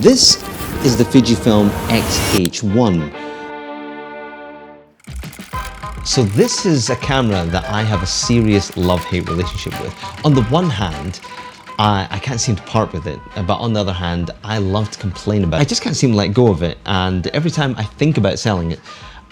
This is the Fujifilm X-H1. So this is a camera that I have a serious love-hate relationship with. On the one hand, I can't seem to part with it, but on the other hand, I love to complain about it. I just can't seem to let go of it, and every time I think about selling it,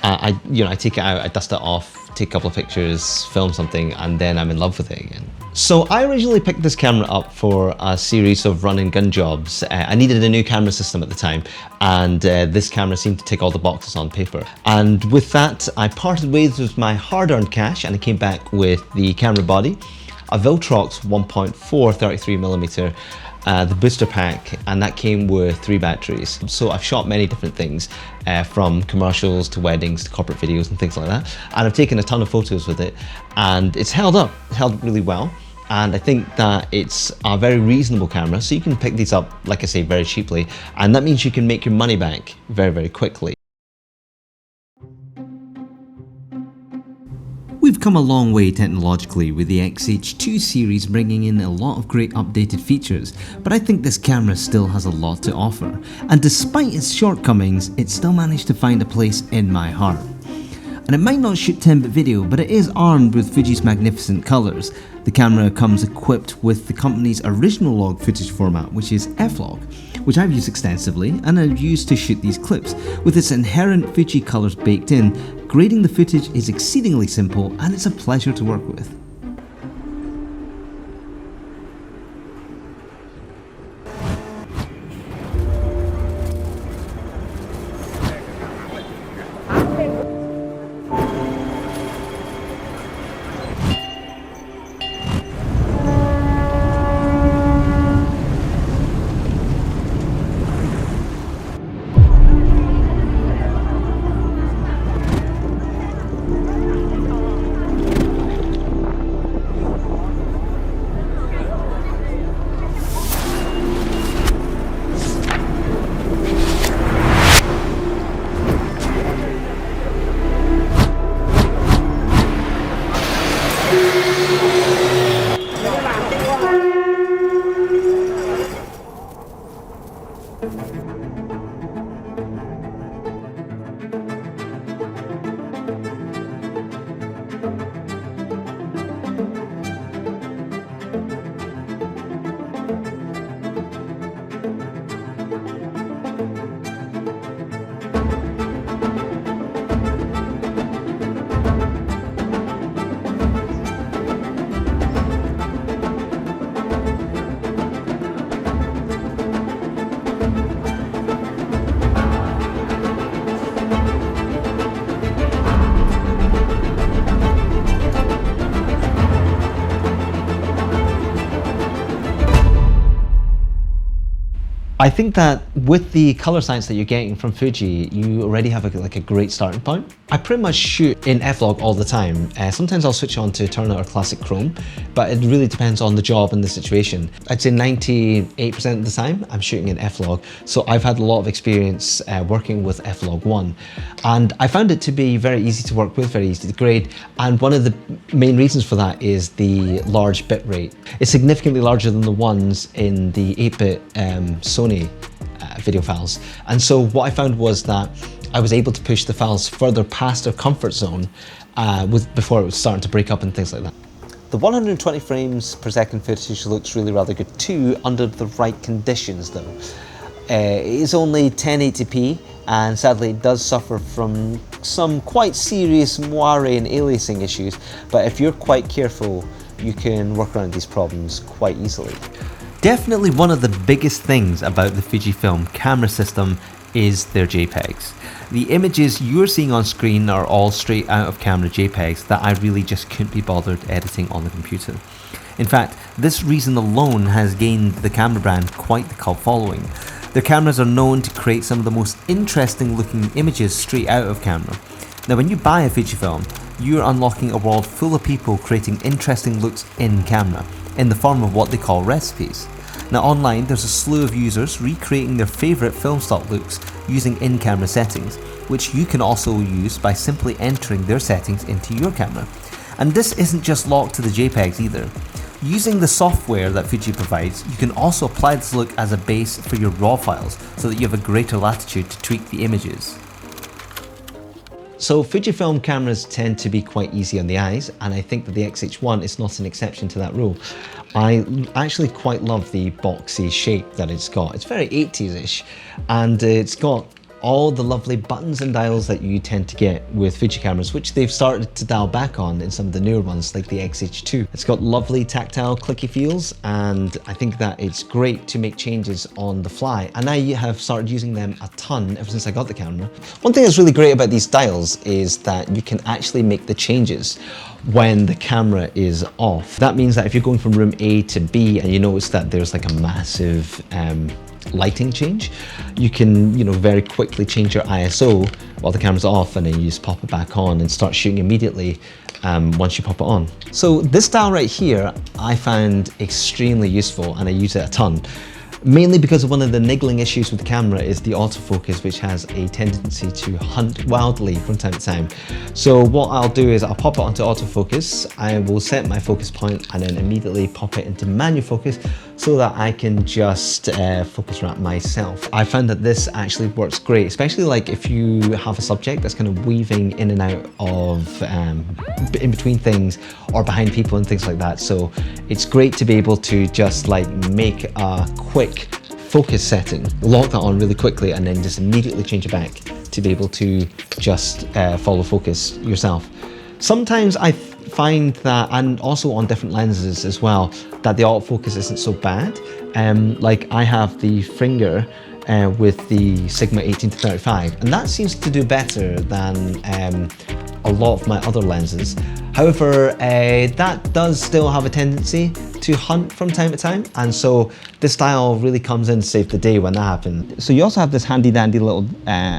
I take it out, I dust it off, take a couple of pictures, film something, and then I'm in love with it again. So I originally picked this camera up for a series of run and gun jobs. I needed a new camera system at the time, and this camera seemed to tick all the boxes on paper. And with that, I parted ways with my hard-earned cash, and I came back with the camera body, a Viltrox 1.4 33mm, the booster pack, and that came with 3 batteries. So I've shot many different things, from commercials to weddings to corporate videos and things like that. And I've taken a ton of photos with it, and it's held up really well. And I think that it's a very reasonable camera, so you can pick these up, like I say, very cheaply, and that means you can make your money back very, very quickly. We've come a long way technologically with the X-H2 series bringing in a lot of great updated features, but I think this camera still has a lot to offer, and despite its shortcomings, it still managed to find a place in my heart. And it might not shoot 10-bit video, but it is armed with Fuji's magnificent colours. The camera comes equipped with the company's original log footage format, which is F-Log, which I've used extensively and I've used to shoot these clips. With its inherent Fuji colours baked in, grading the footage is exceedingly simple and it's a pleasure to work with. I think that with the color science that you're getting from Fuji, you already have a great starting point. I pretty much shoot in F-Log all the time. Sometimes I'll switch on to Turner or Classic Chrome, but it really depends on the job and the situation. I'd say 98% of the time I'm shooting in F-Log, so I've had a lot of experience working with F-Log 1. And I found it to be very easy to work with, very easy to grade, and one of the main reasons for that is the large bit rate. It's significantly larger than the ones in the 8-bit Sony video files, and so what I found was that I was able to push the files further past their comfort zone before it was starting to break up and things like that. The 120 frames per second footage looks really rather good too under the right conditions though. It is only 1080p and sadly it does suffer from some quite serious moire and aliasing issues, but if you're quite careful you can work around these problems quite easily. Definitely one of the biggest things about the Fujifilm camera system is their JPEGs. The images you're seeing on screen are all straight out of camera JPEGs that I really just couldn't be bothered editing on the computer. In fact, this reason alone has gained the camera brand quite the cult following. Their cameras are known to create some of the most interesting looking images straight out of camera. Now when you buy a Fujifilm, you're unlocking a world full of people creating interesting looks in camera, in the form of what they call recipes. Now online there's a slew of users recreating their favourite film stock looks using in-camera settings, which you can also use by simply entering their settings into your camera. And this isn't just locked to the JPEGs either. Using the software that Fuji provides, you can also apply this look as a base for your RAW files so that you have a greater latitude to tweak the images. So Fujifilm cameras tend to be quite easy on the eyes, and I think that the X-H1 is not an exception to that rule. I actually quite love the boxy shape that it's got. It's very 80s-ish, and it's got all the lovely buttons and dials that you tend to get with Fuji cameras, which they've started to dial back on in some of the newer ones, like the X-H2. It's got lovely tactile clicky feels, and I think that it's great to make changes on the fly. And I have started using them a ton ever since I got the camera. One thing that's really great about these dials is that you can actually make the changes when the camera is off. That means that if you're going from room A to B and you notice that there's like a massive lighting change, you can, very quickly change your ISO while the camera's off, and then you just pop it back on and start shooting immediately once you pop it on. So this dial right here I found extremely useful, and I use it a ton. Mainly because of one of the niggling issues with the camera is the autofocus, which has a tendency to hunt wildly from time to time. So what I'll do is I'll pop it onto autofocus, I will set my focus point, and then immediately pop it into manual focus so that I can just focus wrap myself. I found that this actually works great, especially like if you have a subject that's kind of weaving in and out of in between things or behind people and things like that. So it's great to be able to just like make a quick focus setting, lock that on really quickly, and then just immediately change it back to be able to just follow focus yourself. Sometimes I find that, and also on different lenses as well, that the autofocus isn't so bad. Like I have the Fringer with the Sigma 18-35, and that seems to do better than a lot of my other lenses. However, that does still have a tendency to hunt from time to time, and so this dial really comes in to save the day when that happens. So you also have this handy dandy little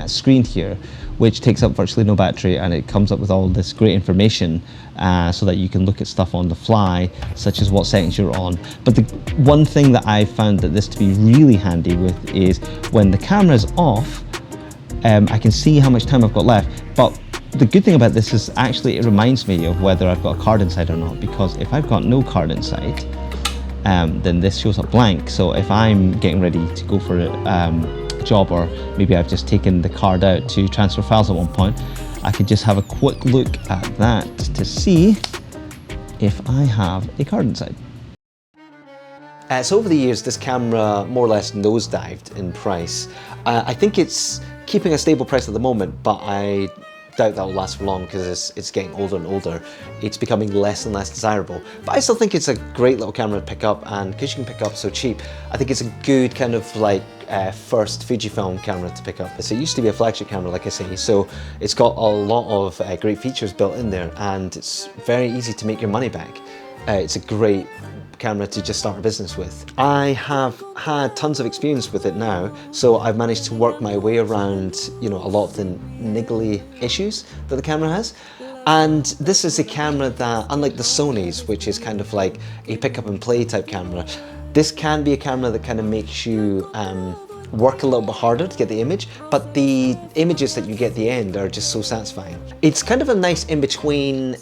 screen here, which takes up virtually no battery, and it comes up with all this great information so that you can look at stuff on the fly, such as what settings you're on. But the one thing that I found that this to be really handy with is when the camera's off, I can see how much time I've got left. But the good thing about this is actually it reminds me of whether I've got a card inside or not, because if I've got no card inside, then this shows up blank. So if I'm getting ready to go for a job, or maybe I've just taken the card out to transfer files at one point, I can just have a quick look at that to see if I have a card inside. So over the years, this camera more or less nosedived in price. I think it's keeping a stable price at the moment, but I doubt that will last for long because it's getting older and older. It's becoming less and less desirable. But I still think it's a great little camera to pick up, and because you can pick up so cheap, I think it's a good kind of like first Fujifilm camera to pick up. So it used to be a flagship camera, like I say, so it's got a lot of great features built in there, and it's very easy to make your money back. It's a great camera to just start a business with. I have had tons of experience with it now, so I've managed to work my way around, a lot of the niggly issues that the camera has. And this is a camera that, unlike the Sony's, which is kind of like a pick up and play type camera, this can be a camera that kind of makes you work a little bit harder to get the image, but the images that you get at the end are just so satisfying. It's kind of a nice in between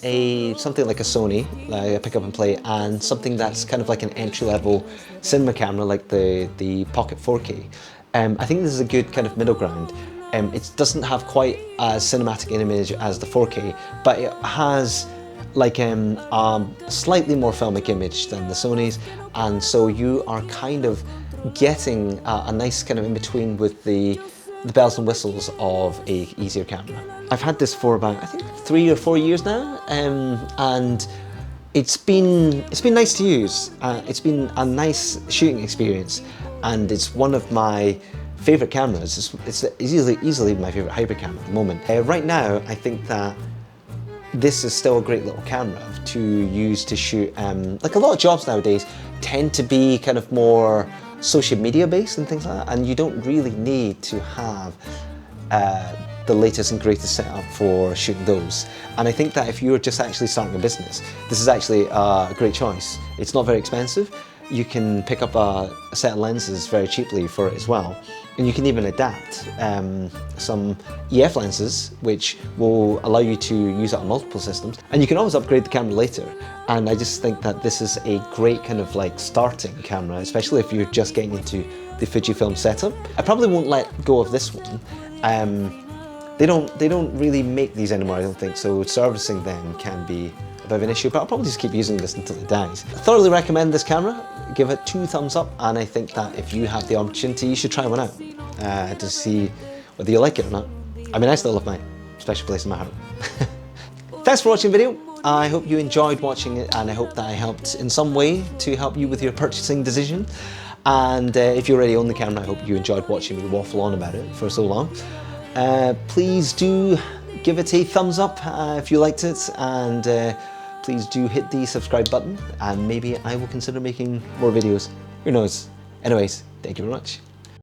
something like a Sony, like a pick up and play, and something that's kind of like an entry-level cinema camera like the Pocket 4K. I think this is a good kind of middle ground. It doesn't have quite as cinematic an image as the 4K, but it has like a slightly more filmic image than the Sony's, and so you are kind of getting a nice kind of in between with the bells and whistles of a easier camera. I've had this for about, I think, 3 or 4 years now, and it's been nice to use. It's been a nice shooting experience, and it's one of my favorite cameras. It's easily my favorite hybrid camera at the moment. Right now, I think that this is still a great little camera to use to shoot. Like a lot of jobs nowadays tend to be kind of more social media based and things like that, and you don't really need to have the latest and greatest setup for shooting those. And I think that if you're just actually starting a business, this is actually a great choice. It's not very expensive, you can pick up a set of lenses very cheaply for it as well. And you can even adapt some EF lenses, which will allow you to use it on multiple systems. And you can always upgrade the camera later. And I just think that this is a great kind of like starting camera, especially if you're just getting into the Fujifilm setup. I probably won't let go of this one. They don't really make these anymore, I don't think, so servicing them can be a bit of an issue, but I'll probably just keep using this until it dies. I thoroughly recommend this camera. Give it 2 thumbs up, and I think that if you have the opportunity, you should try one out to see whether you like it or not. I mean, I still love mine, special place in my heart. Thanks for watching the video. I hope you enjoyed watching it, and I hope that I helped in some way to help you with your purchasing decision. And if you already own the camera, I hope you enjoyed watching me waffle on about it for so long. Please do give it a thumbs up if you liked it, and please do hit the subscribe button, and maybe I will consider making more videos. Who knows? Anyways, thank you very much.